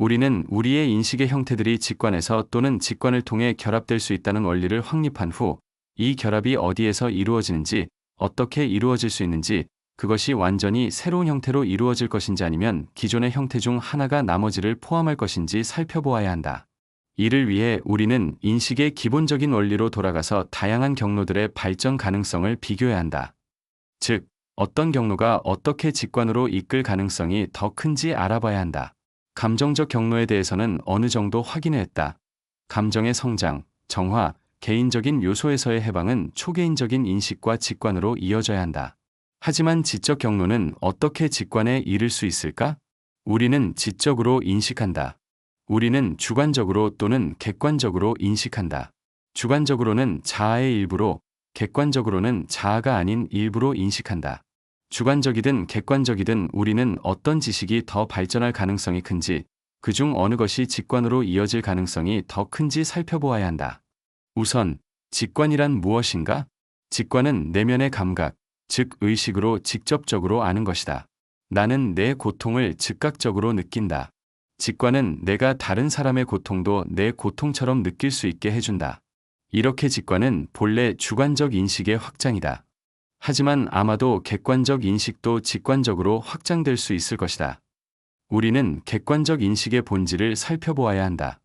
우리는 우리의 인식의 형태들이 직관에서 또는 직관을 통해 결합될 수 있다는 원리를 확립한 후, 이 결합이 어디에서 이루어지는지, 어떻게 이루어질 수 있는지, 그것이 완전히 새로운 형태로 이루어질 것인지 아니면 기존의 형태 중 하나가 나머지를 포함할 것인지 살펴보아야 한다. 이를 위해 우리는 인식의 기본적인 원리로 돌아가서 다양한 경로들의 발전 가능성을 비교해야 한다. 즉, 어떤 경로가 어떻게 직관으로 이끌 가능성이 더 큰지 알아봐야 한다. 감정적 경로에 대해서는 어느 정도 확인했다. 감정의 성장, 정화, 개인적인 요소에서의 해방은 초개인적인 인식과 직관으로 이어져야 한다. 하지만 지적 경로는 어떻게 직관에 이를 수 있을까? 우리는 지적으로 인식한다. 우리는 주관적으로 또는 객관적으로 인식한다. 주관적으로는 자아의 일부로, 객관적으로는 자아가 아닌 일부로 인식한다. 주관적이든 객관적이든 우리는 어떤 지식이 더 발전할 가능성이 큰지, 그중 어느 것이 직관으로 이어질 가능성이 더 큰지 살펴보아야 한다. 우선, 직관이란 무엇인가? 직관은 내면의 감각, 즉 의식으로 직접적으로 아는 것이다. 나는 내 고통을 즉각적으로 느낀다. 직관은 내가 다른 사람의 고통도 내 고통처럼 느낄 수 있게 해준다. 이렇게 직관은 본래 주관적 인식의 확장이다. 하지만 아마도 객관적 인식도 직관적으로 확장될 수 있을 것이다. 우리는 객관적 인식의 본질을 살펴보아야 한다.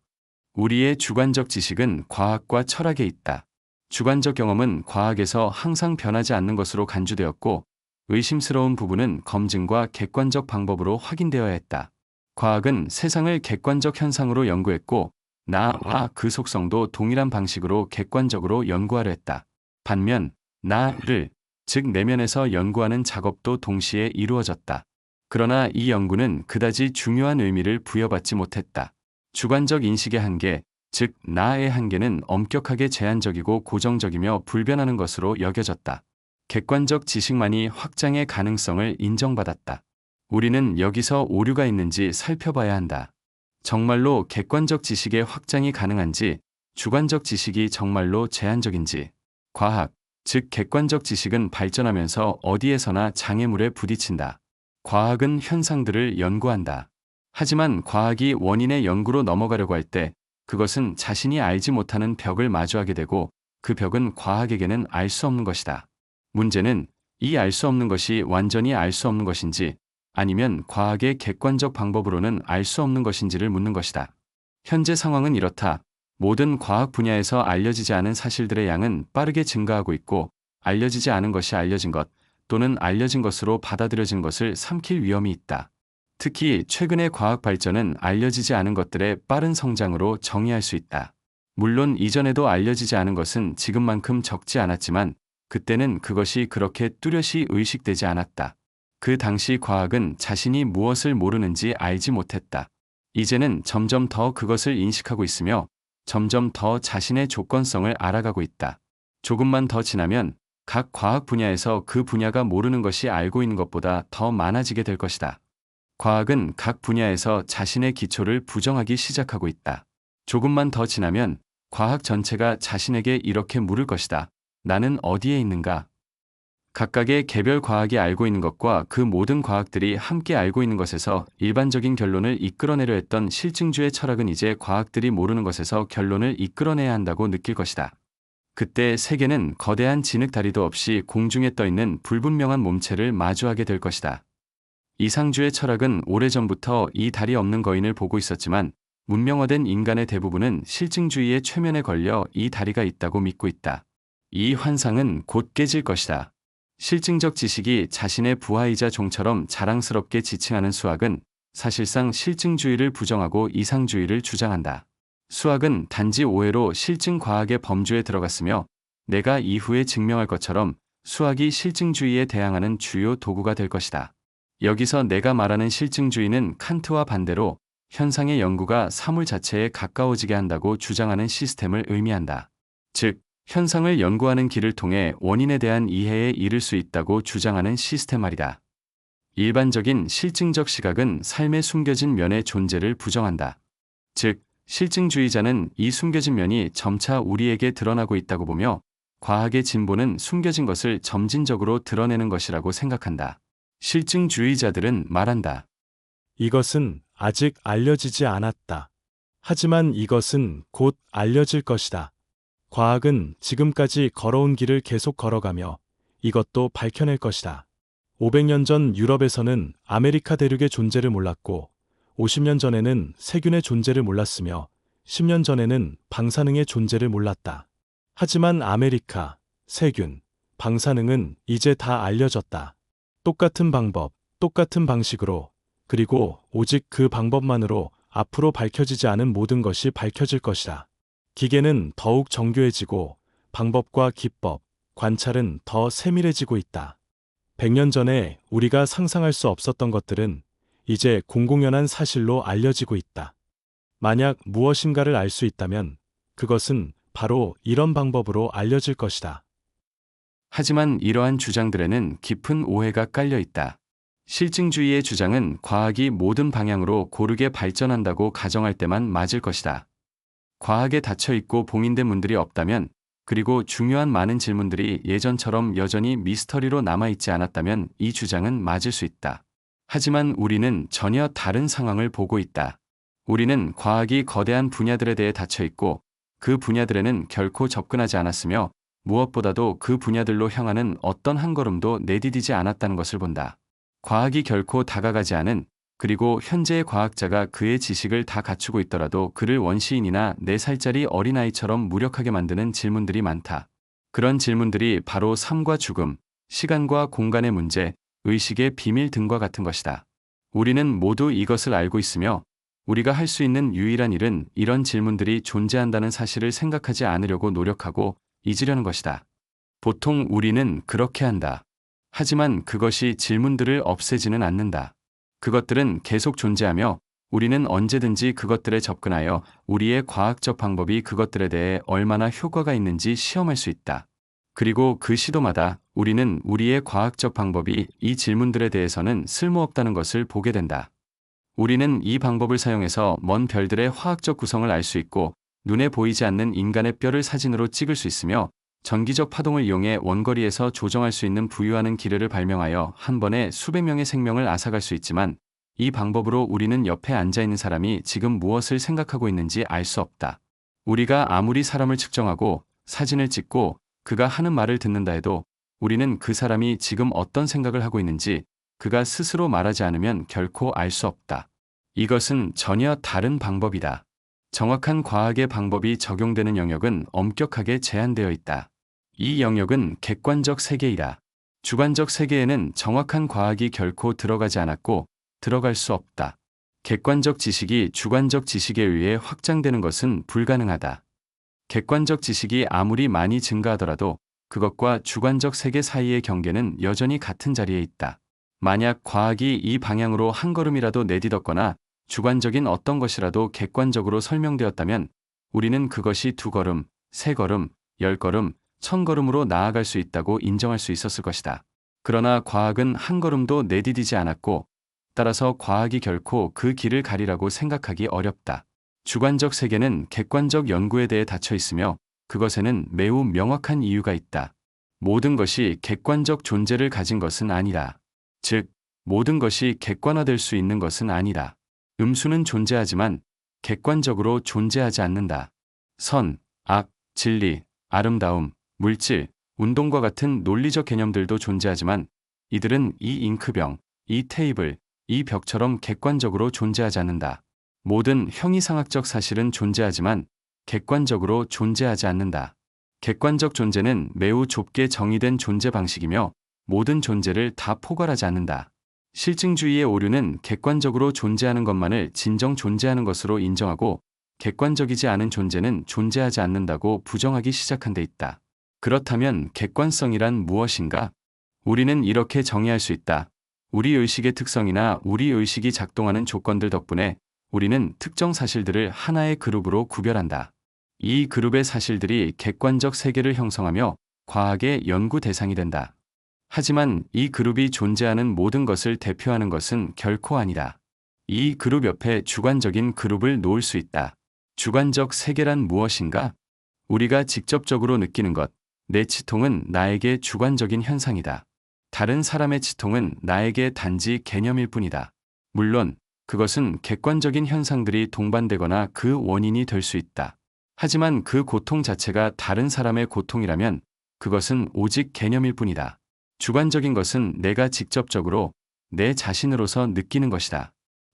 우리의 주관적 지식은 과학과 철학에 있다. 주관적 경험은 과학에서 항상 변하지 않는 것으로 간주되었고, 의심스러운 부분은 검증과 객관적 방법으로 확인되어야 했다. 과학은 세상을 객관적 현상으로 연구했고, 나와 그 속성도 동일한 방식으로 객관적으로 연구하려 했다. 반면, 나를, 즉 내면에서 연구하는 작업도 동시에 이루어졌다. 그러나 이 연구는 그다지 중요한 의미를 부여받지 못했다. 주관적 인식의 한계, 즉 나의 한계는 엄격하게 제한적이고 고정적이며 불변하는 것으로 여겨졌다. 객관적 지식만이 확장의 가능성을 인정받았다. 우리는 여기서 오류가 있는지 살펴봐야 한다. 정말로 객관적 지식의 확장이 가능한지, 주관적 지식이 정말로 제한적인지. 과학, 즉 객관적 지식은 발전하면서 어디에서나 장애물에 부딪힌다. 과학은 현상들을 연구한다. 하지만 과학이 원인의 연구로 넘어가려고 할 때 그것은 자신이 알지 못하는 벽을 마주하게 되고, 그 벽은 과학에게는 알 수 없는 것이다. 문제는 이 알 수 없는 것이 완전히 알 수 없는 것인지, 아니면 과학의 객관적 방법으로는 알 수 없는 것인지를 묻는 것이다. 현재 상황은 이렇다. 모든 과학 분야에서 알려지지 않은 사실들의 양은 빠르게 증가하고 있고, 알려지지 않은 것이 알려진 것 또는 알려진 것으로 받아들여진 것을 삼킬 위험이 있다. 특히 최근의 과학 발전은 알려지지 않은 것들의 빠른 성장으로 정의할 수 있다. 물론 이전에도 알려지지 않은 것은 지금만큼 적지 않았지만, 그때는 그것이 그렇게 뚜렷이 의식되지 않았다. 그 당시 과학은 자신이 무엇을 모르는지 알지 못했다. 이제는 점점 더 그것을 인식하고 있으며, 점점 더 자신의 조건성을 알아가고 있다. 조금만 더 지나면 각 과학 분야에서 그 분야가 모르는 것이 알고 있는 것보다 더 많아지게 될 것이다. 과학은 각 분야에서 자신의 기초를 부정하기 시작하고 있다. 조금만 더 지나면 과학 전체가 자신에게 이렇게 물을 것이다. 나는 어디에 있는가? 각각의 개별 과학이 알고 있는 것과 그 모든 과학들이 함께 알고 있는 것에서 일반적인 결론을 이끌어내려 했던 실증주의 철학은 이제 과학들이 모르는 것에서 결론을 이끌어내야 한다고 느낄 것이다. 그때 세계는 거대한 진흙 다리도 없이 공중에 떠있는 불분명한 몸체를 마주하게 될 것이다. 이상주의 철학은 오래전부터 이 다리 없는 거인을 보고 있었지만, 문명화된 인간의 대부분은 실증주의의 최면에 걸려 이 다리가 있다고 믿고 있다. 이 환상은 곧 깨질 것이다. 실증적 지식이 자신의 부하이자 종처럼 자랑스럽게 지칭하는 수학은 사실상 실증주의를 부정하고 이상주의를 주장한다. 수학은 단지 오해로 실증 과학의 범주에 들어갔으며, 내가 이후에 증명할 것처럼 수학이 실증주의에 대항하는 주요 도구가 될 것이다. 여기서 내가 말하는 실증주의는 칸트와 반대로 현상의 연구가 사물 자체에 가까워지게 한다고 주장하는 시스템을 의미한다. 즉, 현상을 연구하는 길을 통해 원인에 대한 이해에 이를 수 있다고 주장하는 시스템 말이다. 일반적인 실증적 시각은 삶의 숨겨진 면의 존재를 부정한다. 즉, 실증주의자는 이 숨겨진 면이 점차 우리에게 드러나고 있다고 보며, 과학의 진보는 숨겨진 것을 점진적으로 드러내는 것이라고 생각한다. 실증주의자들은 말한다. 이것은 아직 알려지지 않았다. 하지만 이것은 곧 알려질 것이다. 과학은 지금까지 걸어온 길을 계속 걸어가며 이것도 밝혀낼 것이다. 500년 전 유럽에서는 아메리카 대륙의 존재를 몰랐고 50년 전에는 세균의 존재를 몰랐으며 10년 전에는 방사능의 존재를 몰랐다. 하지만 아메리카, 세균, 방사능은 이제 다 알려졌다. 똑같은 방법, 똑같은 방식으로, 그리고 오직 그 방법만으로 앞으로 밝혀지지 않은 모든 것이 밝혀질 것이다. 기계는 더욱 정교해지고 방법과 기법, 관찰은 더 세밀해지고 있다. 100년 전에 우리가 상상할 수 없었던 것들은 이제 공공연한 사실로 알려지고 있다. 만약 무엇인가를 알 수 있다면 그것은 바로 이런 방법으로 알려질 것이다. 하지만 이러한 주장들에는 깊은 오해가 깔려 있다. 실증주의의 주장은 과학이 모든 방향으로 고르게 발전한다고 가정할 때만 맞을 것이다. 과학에 닫혀있고 봉인된 문들이 없다면, 그리고 중요한 많은 질문들이 예전처럼 여전히 미스터리로 남아있지 않았다면 이 주장은 맞을 수 있다. 하지만 우리는 전혀 다른 상황을 보고 있다. 우리는 과학이 거대한 분야들에 대해 닫혀있고 그 분야들에는 결코 접근하지 않았으며 무엇보다도 그 분야들로 향하는 어떤 한 걸음도 내디디지 않았다는 것을 본다. 과학이 결코 다가가지 않은, 그리고 현재의 과학자가 그의 지식을 다 갖추고 있더라도 그를 원시인이나 4살짜리 어린아이처럼 무력하게 만드는 질문들이 많다. 그런 질문들이 바로 삶과 죽음, 시간과 공간의 문제, 의식의 비밀 등과 같은 것이다. 우리는 모두 이것을 알고 있으며 우리가 할 수 있는 유일한 일은 이런 질문들이 존재한다는 사실을 생각하지 않으려고 노력하고 잊으려는 것이다. 보통 우리는 그렇게 한다. 하지만 그것이 질문들을 없애지는 않는다. 그것들은 계속 존재하며 우리는 언제든지 그것들에 접근하여 우리의 과학적 방법이 그것들에 대해 얼마나 효과가 있는지 시험할 수 있다. 그리고 그 시도마다 우리는 우리의 과학적 방법이 이 질문들에 대해서는 쓸모없다는 것을 보게 된다. 우리는 이 방법을 사용해서 먼 별들의 화학적 구성을 알 수 있고 눈에 보이지 않는 인간의 뼈를 사진으로 찍을 수 있으며 전기적 파동을 이용해 원거리에서 조정할 수 있는 부유하는 기르를 발명하여 한 번에 수백 명의 생명을 앗아갈 수 있지만 이 방법으로 우리는 옆에 앉아있는 사람이 지금 무엇을 생각하고 있는지 알 수 없다. 우리가 아무리 사람을 측정하고 사진을 찍고 그가 하는 말을 듣는다 해도 우리는 그 사람이 지금 어떤 생각을 하고 있는지 그가 스스로 말하지 않으면 결코 알 수 없다. 이것은 전혀 다른 방법이다. 정확한 과학의 방법이 적용되는 영역은 엄격하게 제한되어 있다. 이 영역은 객관적 세계이다. 주관적 세계에는 정확한 과학이 결코 들어가지 않았고 들어갈 수 없다. 객관적 지식이 주관적 지식에 의해 확장되는 것은 불가능하다. 객관적 지식이 아무리 많이 증가하더라도 그것과 주관적 세계 사이의 경계는 여전히 같은 자리에 있다. 만약 과학이 이 방향으로 한 걸음이라도 내딛었거나 주관적인 어떤 것이라도 객관적으로 설명되었다면 우리는 그것이 2걸음, 3걸음, 10걸음, 1000걸음으로 나아갈 수 있다고 인정할 수 있었을 것이다. 그러나 과학은 한 걸음도 내디디지 않았고 따라서 과학이 결코 그 길을 가리라고 생각하기 어렵다. 주관적 세계는 객관적 연구에 대해 닫혀 있으며 그것에는 매우 명확한 이유가 있다. 모든 것이 객관적 존재를 가진 것은 아니라, 즉, 모든 것이 객관화될 수 있는 것은 아니라, 음수는 존재하지만 객관적으로 존재하지 않는다. 선, 악, 진리, 아름다움, 물질, 운동과 같은 논리적 개념들도 존재하지만 이들은 이 잉크병, 이 테이블, 이 벽처럼 객관적으로 존재하지 않는다. 모든 형이상학적 사실은 존재하지만 객관적으로 존재하지 않는다. 객관적 존재는 매우 좁게 정의된 존재 방식이며 모든 존재를 다 포괄하지 않는다. 실증주의의 오류는 객관적으로 존재하는 것만을 진정 존재하는 것으로 인정하고 객관적이지 않은 존재는 존재하지 않는다고 부정하기 시작한 데 있다. 그렇다면 객관성이란 무엇인가? 우리는 이렇게 정의할 수 있다. 우리 의식의 특성이나 우리 의식이 작동하는 조건들 덕분에 우리는 특정 사실들을 하나의 그룹으로 구별한다. 이 그룹의 사실들이 객관적 세계를 형성하며 과학의 연구 대상이 된다. 하지만 이 그룹이 존재하는 모든 것을 대표하는 것은 결코 아니다. 이 그룹 옆에 주관적인 그룹을 놓을 수 있다. 주관적 세계란 무엇인가? 우리가 직접적으로 느끼는 것, 내 치통은 나에게 주관적인 현상이다. 다른 사람의 치통은 나에게 단지 개념일 뿐이다. 물론 그것은 객관적인 현상들이 동반되거나 그 원인이 될 수 있다. 하지만 그 고통 자체가 다른 사람의 고통이라면 그것은 오직 개념일 뿐이다. 주관적인 것은 내가 직접적으로 내 자신으로서 느끼는 것이다.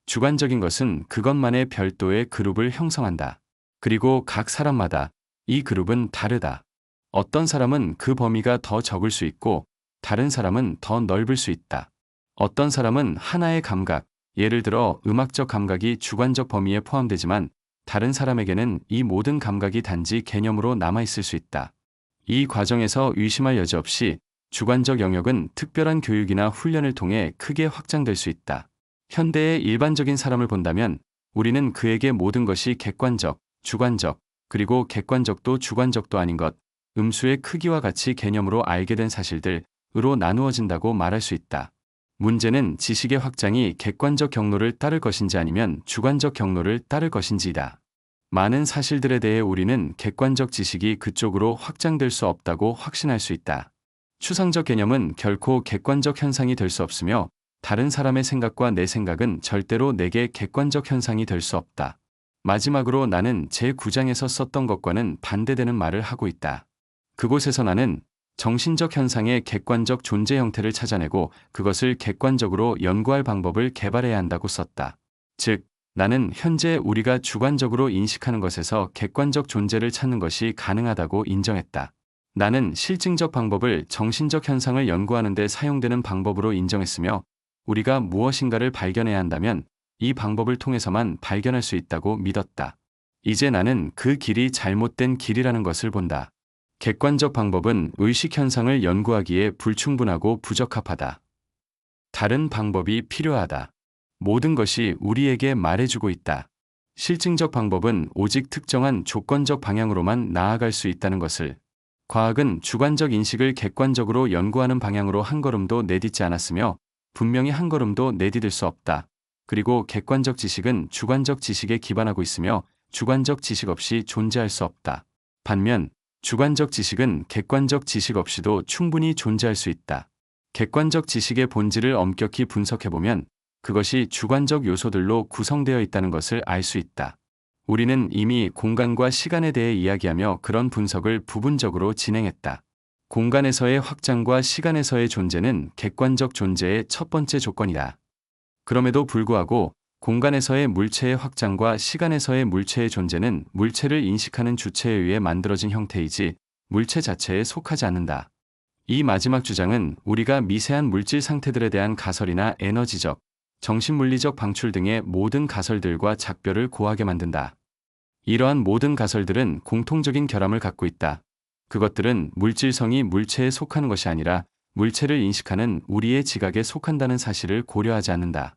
주관적인 것은 그것만의 별도의 그룹을 형성한다. 그리고 각 사람마다 이 그룹은 다르다. 어떤 사람은 그 범위가 더 적을 수 있고 다른 사람은 더 넓을 수 있다. 어떤 사람은 하나의 감각, 예를 들어 음악적 감각이 주관적 범위에 포함되지만 다른 사람에게는 이 모든 감각이 단지 개념으로 남아있을 수 있다. 이 과정에서 의심할 여지 없이 주관적 영역은 특별한 교육이나 훈련을 통해 크게 확장될 수 있다. 현대의 일반적인 사람을 본다면 우리는 그에게 모든 것이 객관적, 주관적, 그리고 객관적도 주관적도 아닌 것, 음수의 크기와 같이 개념으로 알게 된 사실들으로 나누어진다고 말할 수 있다. 문제는 지식의 확장이 객관적 경로를 따를 것인지 아니면 주관적 경로를 따를 것인지이다. 많은 사실들에 대해 우리는 객관적 지식이 그쪽으로 확장될 수 없다고 확신할 수 있다. 추상적 개념은 결코 객관적 현상이 될 수 없으며 다른 사람의 생각과 내 생각은 절대로 내게 객관적 현상이 될 수 없다. 마지막으로 나는 제9장에서 썼던 것과는 반대되는 말을 하고 있다. 그곳에서 나는 정신적 현상의 객관적 존재 형태를 찾아내고 그것을 객관적으로 연구할 방법을 개발해야 한다고 썼다. 즉, 나는 현재 우리가 주관적으로 인식하는 것에서 객관적 존재를 찾는 것이 가능하다고 인정했다. 나는 실증적 방법을 정신적 현상을 연구하는 데 사용되는 방법으로 인정했으며 우리가 무엇인가를 발견해야 한다면 이 방법을 통해서만 발견할 수 있다고 믿었다. 이제 나는 그 길이 잘못된 길이라는 것을 본다. 객관적 방법은 의식 현상을 연구하기에 불충분하고 부적합하다. 다른 방법이 필요하다. 모든 것이 우리에게 말해주고 있다. 실증적 방법은 오직 특정한 조건적 방향으로만 나아갈 수 있다는 것을. 과학은 주관적 인식을 객관적으로 연구하는 방향으로 한 걸음도 내딛지 않았으며 분명히 한 걸음도 내디딜 수 없다. 그리고 객관적 지식은 주관적 지식에 기반하고 있으며 주관적 지식 없이 존재할 수 없다. 반면 주관적 지식은 객관적 지식 없이도 충분히 존재할 수 있다. 객관적 지식의 본질을 엄격히 분석해보면 그것이 주관적 요소들로 구성되어 있다는 것을 알 수 있다. 우리는 이미 공간과 시간에 대해 이야기하며 그런 분석을 부분적으로 진행했다. 공간에서의 확장과 시간에서의 존재는 객관적 존재의 첫 번째 조건이다. 그럼에도 불구하고 공간에서의 물체의 확장과 시간에서의 물체의 존재는 물체를 인식하는 주체에 의해 만들어진 형태이지 물체 자체에 속하지 않는다. 이 마지막 주장은 우리가 미세한 물질 상태들에 대한 가설이나 에너지적, 정신물리적 방출 등의 모든 가설들과 작별을 고하게 만든다. 이러한 모든 가설들은 공통적인 결함을 갖고 있다. 그것들은 물질성이 물체에 속하는 것이 아니라 물체를 인식하는 우리의 지각에 속한다는 사실을 고려하지 않는다.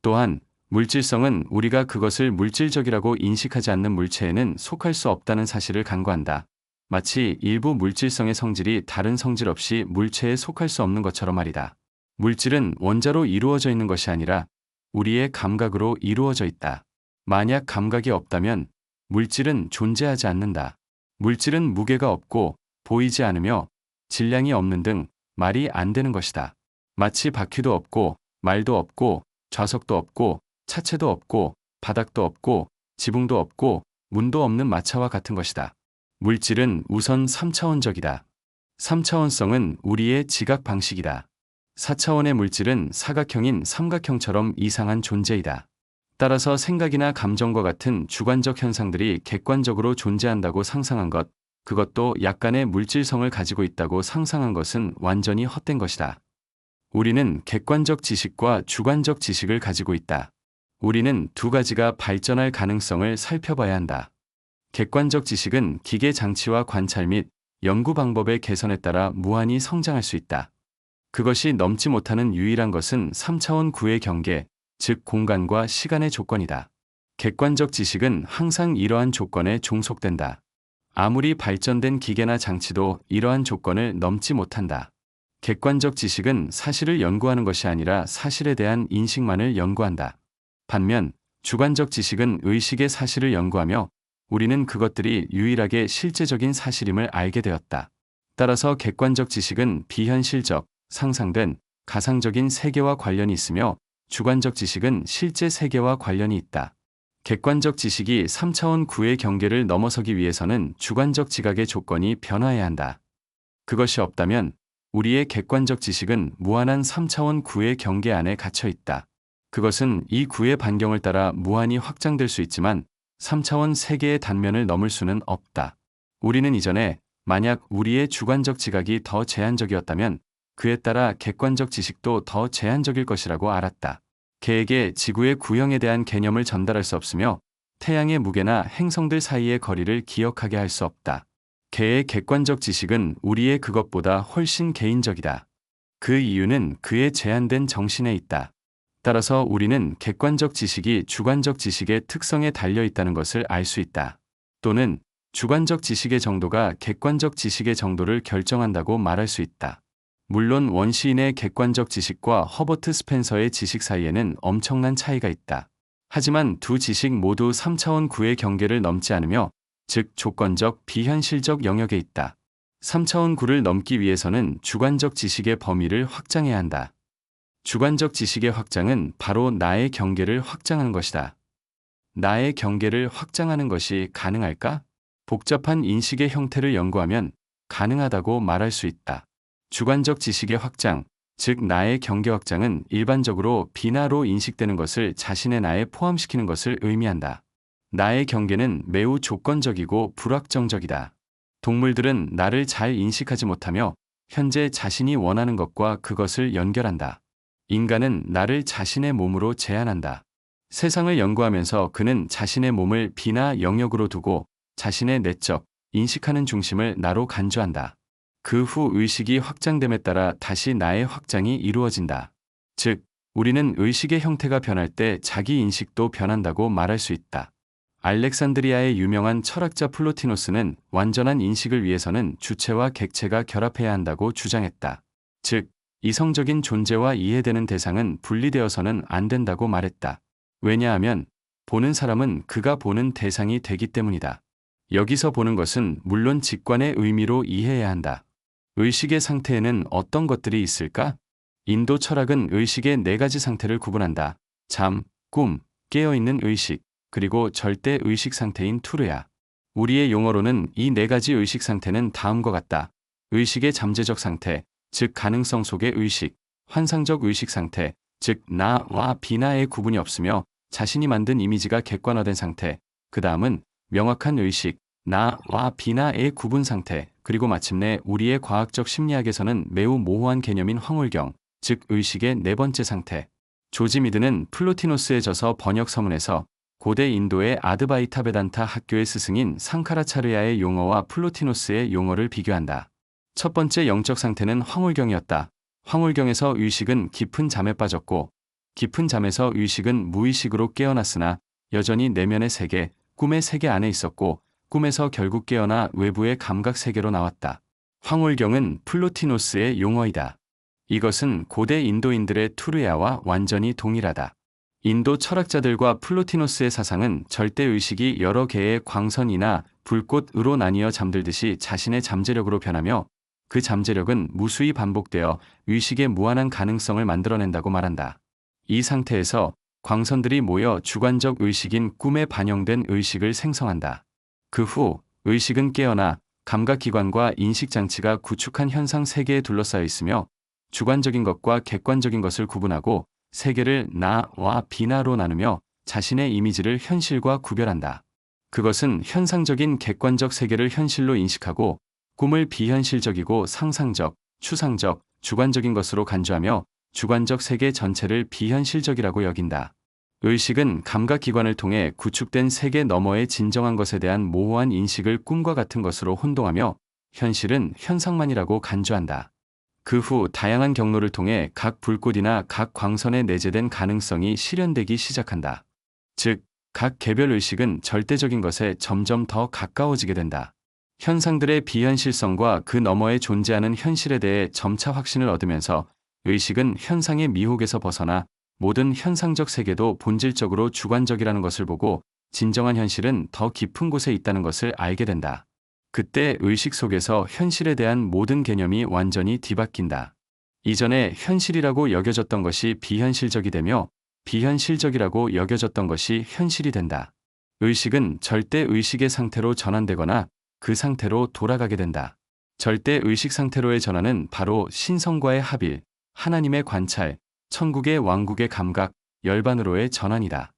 또한 물질성은 우리가 그것을 물질적이라고 인식하지 않는 물체에는 속할 수 없다는 사실을 간과한다. 마치 일부 물질성의 성질이 다른 성질 없이 물체에 속할 수 없는 것처럼 말이다. 물질은 원자로 이루어져 있는 것이 아니라 우리의 감각으로 이루어져 있다. 만약 감각이 없다면 물질은 존재하지 않는다. 물질은 무게가 없고 보이지 않으며 질량이 없는 등 말이 안 되는 것이다. 마치 바퀴도 없고 말도 없고 좌석도 없고 차체도 없고 바닥도 없고 지붕도 없고 문도 없는 마차와 같은 것이다. 물질은 우선 3차원적이다. 3차원성은 우리의 지각 방식이다. 4차원의 물질은 사각형인 삼각형처럼 이상한 존재이다. 따라서 생각이나 감정과 같은 주관적 현상들이 객관적으로 존재한다고 상상한 것, 그것도 약간의 물질성을 가지고 있다고 상상한 것은 완전히 헛된 것이다. 우리는 객관적 지식과 주관적 지식을 가지고 있다. 우리는 두 가지가 발전할 가능성을 살펴봐야 한다. 객관적 지식은 기계 장치와 관찰 및 연구 방법의 개선에 따라 무한히 성장할 수 있다. 그것이 넘지 못하는 유일한 것은 3차원 구의 경계, 즉 공간과 시간의 조건이다. 객관적 지식은 항상 이러한 조건에 종속된다. 아무리 발전된 기계나 장치도 이러한 조건을 넘지 못한다. 객관적 지식은 사실을 연구하는 것이 아니라 사실에 대한 인식만을 연구한다. 반면 주관적 지식은 의식의 사실을 연구하며 우리는 그것들이 유일하게 실제적인 사실임을 알게 되었다. 따라서 객관적 지식은 비현실적, 상상된, 가상적인 세계와 관련이 있으며 주관적 지식은 실제 세계와 관련이 있다. 객관적 지식이 3차원 구의 경계를 넘어서기 위해서는 주관적 지각의 조건이 변화해야 한다. 그것이 없다면 우리의 객관적 지식은 무한한 3차원 구의 경계 안에 갇혀 있다. 그것은 이 구의 반경을 따라 무한히 확장될 수 있지만 3차원 세계의 단면을 넘을 수는 없다. 우리는 이전에 만약 우리의 주관적 지각이 더 제한적이었다면 그에 따라 객관적 지식도 더 제한적일 것이라고 알았다. 개에게 지구의 구형에 대한 개념을 전달할 수 없으며 태양의 무게나 행성들 사이의 거리를 기억하게 할 수 없다. 개의 객관적 지식은 우리의 그것보다 훨씬 개인적이다. 그 이유는 그의 제한된 정신에 있다. 따라서 우리는 객관적 지식이 주관적 지식의 특성에 달려 있다는 것을 알 수 있다. 또는 주관적 지식의 정도가 객관적 지식의 정도를 결정한다고 말할 수 있다. 물론 원시인의 객관적 지식과 허버트 스펜서의 지식 사이에는 엄청난 차이가 있다. 하지만 두 지식 모두 3차원 구의 경계를 넘지 않으며 즉 조건적 비현실적 영역에 있다. 3차원 구를 넘기 위해서는 주관적 지식의 범위를 확장해야 한다. 주관적 지식의 확장은 바로 나의 경계를 확장하는 것이다. 나의 경계를 확장하는 것이 가능할까? 복잡한 인식의 형태를 연구하면 가능하다고 말할 수 있다. 주관적 지식의 확장, 즉 나의 경계 확장은 일반적으로 비나로 인식되는 것을 자신의 나에 포함시키는 것을 의미한다. 나의 경계는 매우 조건적이고 불확정적이다. 동물들은 나를 잘 인식하지 못하며 현재 자신이 원하는 것과 그것을 연결한다. 인간은 나를 자신의 몸으로 제한한다. 세상을 연구하면서 그는 자신의 몸을 비나 영역으로 두고 자신의 내적, 인식하는 중심을 나로 간주한다. 그 후 의식이 확장됨에 따라 다시 나의 확장이 이루어진다. 즉, 우리는 의식의 형태가 변할 때 자기 인식도 변한다고 말할 수 있다. 알렉산드리아의 유명한 철학자 플로티노스는 완전한 인식을 위해서는 주체와 객체가 결합해야 한다고 주장했다. 즉, 이성적인 존재와 이해되는 대상은 분리되어서는 안 된다고 말했다. 왜냐하면 보는 사람은 그가 보는 대상이 되기 때문이다. 여기서 보는 것은 물론 직관의 의미로 이해해야 한다. 의식의 상태에는 어떤 것들이 있을까? 인도 철학은 의식의 4가지 상태를 구분한다. 잠, 꿈, 깨어있는 의식, 그리고 절대 의식 상태인 투르야. 우리의 용어로는 이 4가지 의식 상태는 다음과 같다. 의식의 잠재적 상태, 즉 가능성 속의 의식, 환상적 의식 상태, 즉 나와 비나의 구분이 없으며 자신이 만든 이미지가 객관화된 상태, 그 다음은 명확한 의식, 나와 비나의 구분 상태, 그리고 마침내 우리의 과학적 심리학에서는 매우 모호한 개념인 황홀경, 즉 의식의 4번째 상태. 조지 미드는 플로티노스의 저서 번역 서문에서 고대 인도의 아드바이타 베단타 학교의 스승인 상카라차르야의 용어와 플로티노스의 용어를 비교한다. 첫 번째 영적 상태는 황홀경이었다. 황홀경에서 의식은 깊은 잠에 빠졌고 깊은 잠에서 의식은 무의식으로 깨어났으나 여전히 내면의 세계, 꿈의 세계 안에 있었고 꿈에서 결국 깨어나 외부의 감각 세계로 나왔다. 황홀경은 플로티노스의 용어이다. 이것은 고대 인도인들의 투르야와 완전히 동일하다. 인도 철학자들과 플로티노스의 사상은 절대의식이 여러 개의 광선이나 불꽃으로 나뉘어 잠들듯이 자신의 잠재력으로 변하며 그 잠재력은 무수히 반복되어 의식의 무한한 가능성을 만들어낸다고 말한다. 이 상태에서 광선들이 모여 주관적 의식인 꿈에 반영된 의식을 생성한다. 그 후 의식은 깨어나 감각기관과 인식장치가 구축한 현상 세계에 둘러싸여 있으며 주관적인 것과 객관적인 것을 구분하고 세계를 나와 비나로 나누며 자신의 이미지를 현실과 구별한다. 그것은 현상적인 객관적 세계를 현실로 인식하고 꿈을 비현실적이고 상상적, 추상적, 주관적인 것으로 간주하며 주관적 세계 전체를 비현실적이라고 여긴다. 의식은 감각기관을 통해 구축된 세계 너머의 진정한 것에 대한 모호한 인식을 꿈과 같은 것으로 혼동하며 현실은 현상만이라고 간주한다. 그 후 다양한 경로를 통해 각 불꽃이나 각 광선에 내재된 가능성이 실현되기 시작한다. 즉, 각 개별 의식은 절대적인 것에 점점 더 가까워지게 된다. 현상들의 비현실성과 그 너머에 존재하는 현실에 대해 점차 확신을 얻으면서 의식은 현상의 미혹에서 벗어나 모든 현상적 세계도 본질적으로 주관적이라는 것을 보고 진정한 현실은 더 깊은 곳에 있다는 것을 알게 된다. 그때 의식 속에서 현실에 대한 모든 개념이 완전히 뒤바뀐다. 이전에 현실이라고 여겨졌던 것이 비현실적이 되며 비현실적이라고 여겨졌던 것이 현실이 된다. 의식은 절대 의식의 상태로 전환되거나 그 상태로 돌아가게 된다. 절대 의식 상태로의 전환은 바로 신성과의 합일, 하나님의 관찰, 천국의 왕국의 감각, 열반으로의 전환이다.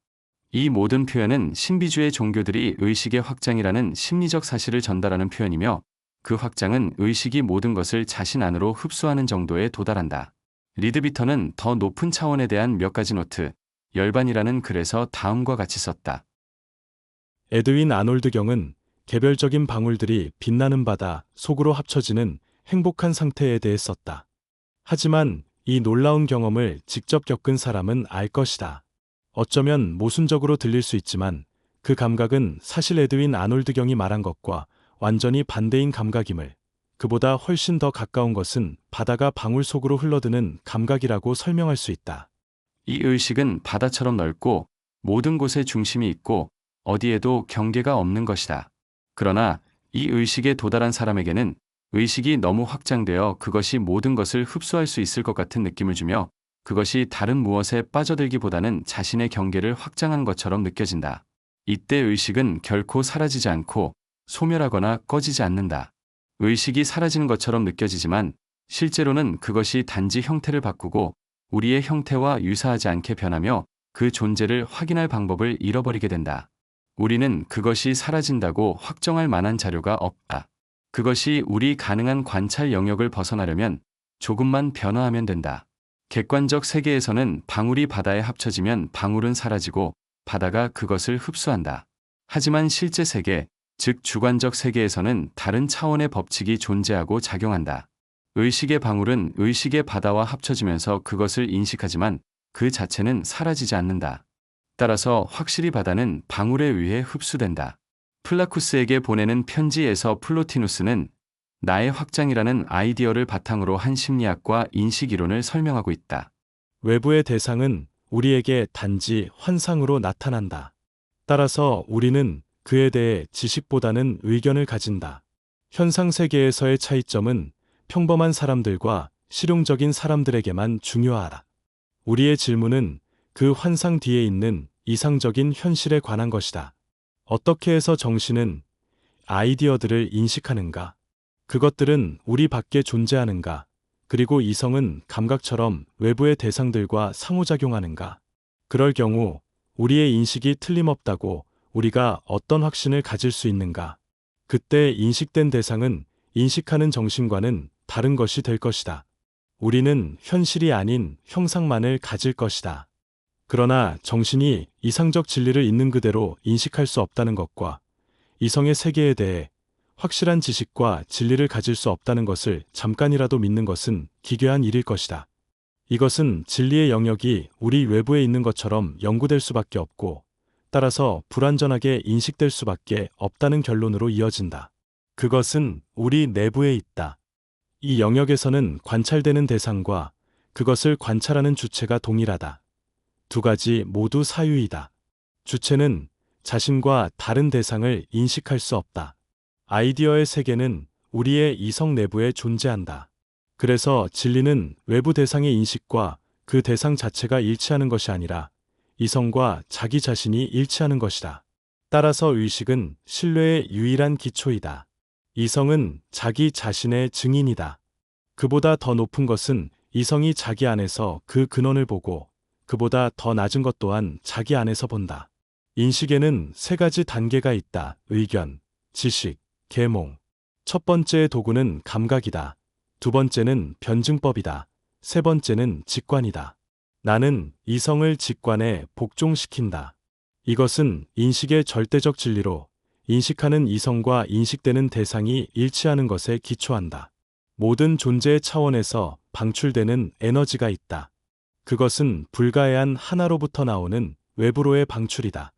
이 모든 표현은 신비주의 종교들이 의식의 확장이라는 심리적 사실을 전달하는 표현이며 그 확장은 의식이 모든 것을 자신 안으로 흡수하는 정도에 도달한다. 리드비터는 더 높은 차원에 대한 몇 가지 노트, 열반이라는 글에서 다음과 같이 썼다. 에드윈 아놀드 경은 개별적인 방울들이 빛나는 바다 속으로 합쳐지는 행복한 상태에 대해 썼다. 하지만 이 놀라운 경험을 직접 겪은 사람은 알 것이다. 어쩌면 모순적으로 들릴 수 있지만 그 감각은 사실 에드윈 아놀드 경이 말한 것과 완전히 반대인 감각임을, 그보다 훨씬 더 가까운 것은 바다가 방울 속으로 흘러드는 감각이라고 설명할 수 있다. 이 의식은 바다처럼 넓고 모든 곳에 중심이 있고 어디에도 경계가 없는 것이다. 그러나 이 의식에 도달한 사람에게는 의식이 너무 확장되어 그것이 모든 것을 흡수할 수 있을 것 같은 느낌을 주며 그것이 다른 무엇에 빠져들기보다는 자신의 경계를 확장한 것처럼 느껴진다. 이때 의식은 결코 사라지지 않고 소멸하거나 꺼지지 않는다. 의식이 사라지는 것처럼 느껴지지만 실제로는 그것이 단지 형태를 바꾸고 우리의 형태와 유사하지 않게 변하며 그 존재를 확인할 방법을 잃어버리게 된다. 우리는 그것이 사라진다고 확정할 만한 자료가 없다. 그것이 우리 가능한 관찰 영역을 벗어나려면 조금만 변화하면 된다. 객관적 세계에서는 방울이 바다에 합쳐지면 방울은 사라지고 바다가 그것을 흡수한다. 하지만 실제 세계, 즉 주관적 세계에서는 다른 차원의 법칙이 존재하고 작용한다. 의식의 방울은 의식의 바다와 합쳐지면서 그것을 인식하지만 그 자체는 사라지지 않는다. 따라서 확실히 바다는 방울에 의해 흡수된다. 플라쿠스에게 보내는 편지에서 플로티누스는 나의 확장이라는 아이디어를 바탕으로 한 심리학과 인식이론을 설명하고 있다. 외부의 대상은 우리에게 단지 환상으로 나타난다. 따라서 우리는 그에 대해 지식보다는 의견을 가진다. 현상 세계에서의 차이점은 평범한 사람들과 실용적인 사람들에게만 중요하다. 우리의 질문은 그 환상 뒤에 있는 이상적인 현실에 관한 것이다. 어떻게 해서 정신은 아이디어들을 인식하는가? 그것들은 우리 밖에 존재하는가? 그리고 이성은 감각처럼 외부의 대상들과 상호작용하는가? 그럴 경우 우리의 인식이 틀림없다고 우리가 어떤 확신을 가질 수 있는가? 그때 인식된 대상은 인식하는 정신과는 다른 것이 될 것이다. 우리는 현실이 아닌 형상만을 가질 것이다. 그러나 정신이 이상적 진리를 있는 그대로 인식할 수 없다는 것과 이성의 세계에 대해 확실한 지식과 진리를 가질 수 없다는 것을 잠깐이라도 믿는 것은 기괴한 일일 것이다. 이것은 진리의 영역이 우리 외부에 있는 것처럼 연구될 수밖에 없고 따라서 불완전하게 인식될 수밖에 없다는 결론으로 이어진다. 그것은 우리 내부에 있다. 이 영역에서는 관찰되는 대상과 그것을 관찰하는 주체가 동일하다. 두 가지 모두 사유이다. 주체는 자신과 다른 대상을 인식할 수 없다. 아이디어의 세계는 우리의 이성 내부에 존재한다. 그래서 진리는 외부 대상의 인식과 그 대상 자체가 일치하는 것이 아니라 이성과 자기 자신이 일치하는 것이다. 따라서 의식은 신뢰의 유일한 기초이다. 이성은 자기 자신의 증인이다. 그보다 더 높은 것은 이성이 자기 안에서 그 근원을 보고 그보다 더 낮은 것 또한 자기 안에서 본다. 인식에는 세 가지 단계가 있다. 의견, 지식, 계몽. 첫 번째의 도구는 감각이다. 두 번째는 변증법이다. 세 번째는 직관이다. 나는 이성을 직관에 복종시킨다. 이것은 인식의 절대적 진리로 인식하는 이성과 인식되는 대상이 일치하는 것에 기초한다. 모든 존재의 차원에서 방출되는 에너지가 있다. 그것은 불가해한 하나로부터 나오는 외부로의 방출이다.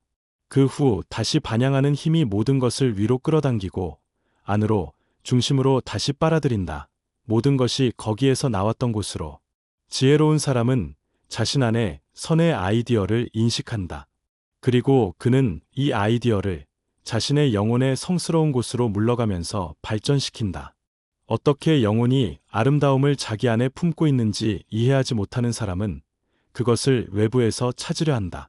그 후 다시 반향하는 힘이 모든 것을 위로 끌어당기고 안으로, 중심으로 다시 빨아들인다. 모든 것이 거기에서 나왔던 곳으로. 지혜로운 사람은 자신 안에 선의 아이디어를 인식한다. 그리고 그는 이 아이디어를 자신의 영혼의 성스러운 곳으로 물러가면서 발전시킨다. 어떻게 영혼이 아름다움을 자기 안에 품고 있는지 이해하지 못하는 사람은 그것을 외부에서 찾으려 한다.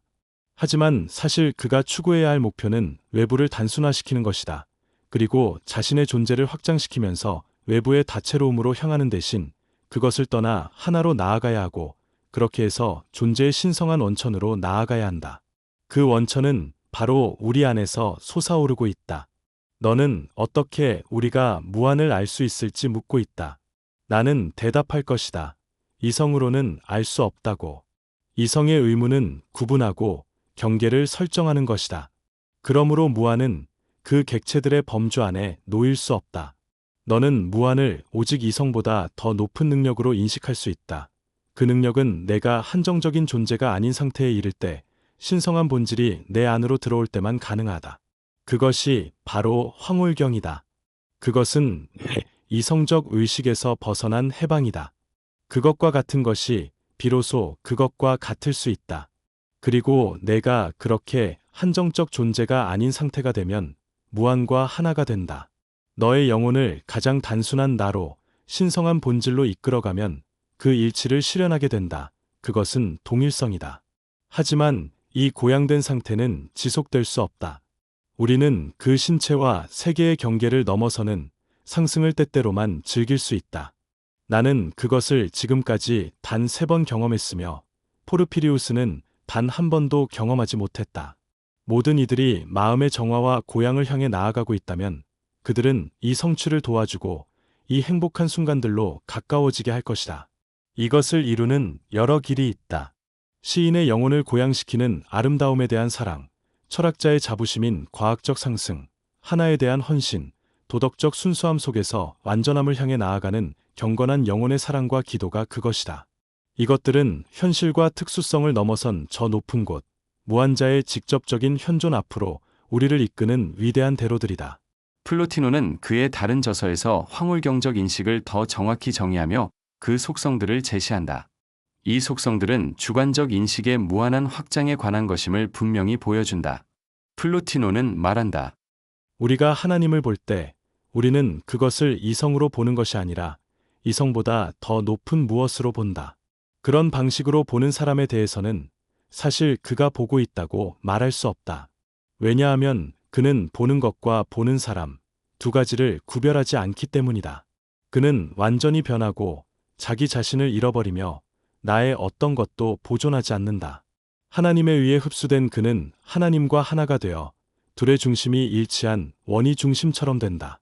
하지만 사실 그가 추구해야 할 목표는 외부를 단순화시키는 것이다. 그리고 자신의 존재를 확장시키면서 외부의 다채로움으로 향하는 대신 그것을 떠나 하나로 나아가야 하고, 그렇게 해서 존재의 신성한 원천으로 나아가야 한다. 그 원천은 바로 우리 안에서 솟아오르고 있다. 너는 어떻게 우리가 무한을 알 수 있을지 묻고 있다. 나는 대답할 것이다. 이성으로는 알 수 없다고. 이성의 의무는 구분하고 경계를 설정하는 것이다. 그러므로 무한은 그 객체들의 범주 안에 놓일 수 없다. 너는 무한을 오직 이성보다 더 높은 능력으로 인식할 수 있다. 그 능력은 내가 한정적인 존재가 아닌 상태에 이를 때, 신성한 본질이 내 안으로 들어올 때만 가능하다. 그것이 바로 황홀경이다. 그것은 내 이성적 의식에서 벗어난 해방이다. 그것과 같은 것이 비로소 그것과 같을 수 있다. 그리고 내가 그렇게 한정적 존재가 아닌 상태가 되면 무한과 하나가 된다. 너의 영혼을 가장 단순한 나로, 신성한 본질로 이끌어가면 그 일치를 실현하게 된다. 그것은 동일성이다. 하지만 이 고양된 상태는 지속될 수 없다. 우리는 그 신체와 세계의 경계를 넘어서는 상승을 때때로만 즐길 수 있다. 나는 그것을 지금까지 단 3번 경험했으며, 포르피리우스는 단 한 번도 경험하지 못했다. 모든 이들이 마음의 정화와 고향을 향해 나아가고 있다면 그들은 이 성취를 도와주고 이 행복한 순간들로 가까워지게 할 것이다. 이것을 이루는 여러 길이 있다. 시인의 영혼을 고양시키는 아름다움에 대한 사랑, 철학자의 자부심인 과학적 상승, 하나에 대한 헌신, 도덕적 순수함 속에서 완전함을 향해 나아가는 경건한 영혼의 사랑과 기도가 그것이다. 이것들은 현실과 특수성을 넘어선 저 높은 곳, 무한자의 직접적인 현존 앞으로 우리를 이끄는 위대한 대로들이다. 플로티노는 그의 다른 저서에서 황홀경적 인식을 더 정확히 정의하며 그 속성들을 제시한다. 이 속성들은 주관적 인식의 무한한 확장에 관한 것임을 분명히 보여준다. 플로티노는 말한다. 우리가 하나님을 볼 때 우리는 그것을 이성으로 보는 것이 아니라 이성보다 더 높은 무엇으로 본다. 그런 방식으로 보는 사람에 대해서는 사실 그가 보고 있다고 말할 수 없다. 왜냐하면 그는 보는 것과 보는 사람, 두 가지를 구별하지 않기 때문이다. 그는 완전히 변하고 자기 자신을 잃어버리며 나의 어떤 것도 보존하지 않는다. 하나님에 의해 흡수된 그는 하나님과 하나가 되어 둘의 중심이 일치한 원이 중심처럼 된다.